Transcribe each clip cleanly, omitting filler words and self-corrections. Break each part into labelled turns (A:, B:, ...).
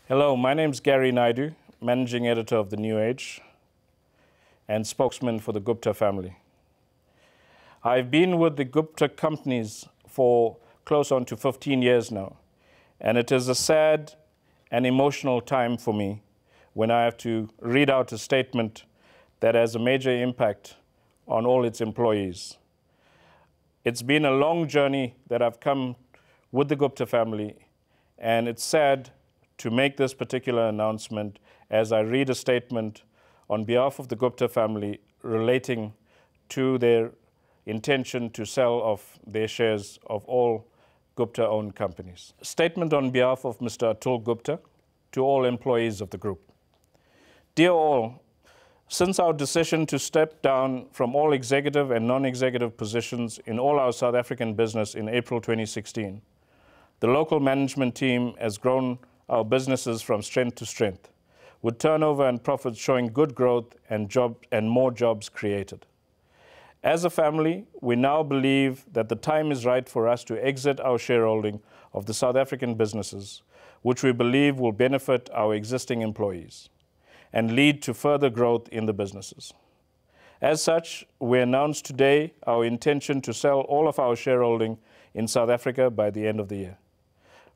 A: Hello, my name is Gary Naidu, Managing Editor of The New Age and spokesman for the Gupta family. I've been with the Gupta companies for close on to 15 years now, and it is a sad and emotional time for me when I have to read out a statement that has a major impact on all its employees. It's been a long journey that I've come with the Gupta family, and it's sad to make this particular announcement as I read a statement on behalf of the Gupta family relating to their intention to sell off their shares of all Gupta-owned companies. A statement on behalf of Mr. Atul Gupta to all employees of the group. Dear all, since our decision to step down from all executive and non-executive positions in all our South African business in April 2016, the local management team has grown our businesses from strength to strength, with turnover and profits showing good growth and more jobs created. As a family, we now believe that the time is right for us to exit our shareholding of the South African businesses, which we believe will benefit our existing employees and lead to further growth in the businesses. As such, we announced today our intention to sell all of our shareholding in South Africa by the end of the year.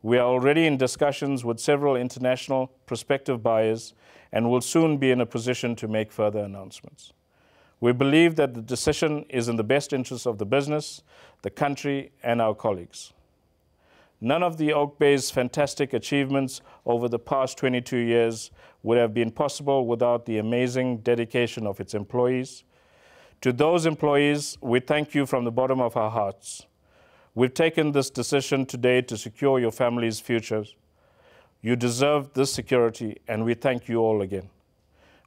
A: We are already in discussions with several international prospective buyers and will soon be in a position to make further announcements. We believe that the decision is in the best interest of the business, the country, and our colleagues. None of the Oak Bay's fantastic achievements over the past 22 years would have been possible without the amazing dedication of its employees. To those employees, we thank you from the bottom of our hearts. We've taken this decision today to secure your family's futures. You deserve this security, and we thank you all again.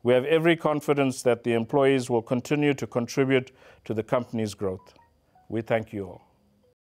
A: We have every confidence that the employees will continue to contribute to the company's growth. We thank you all.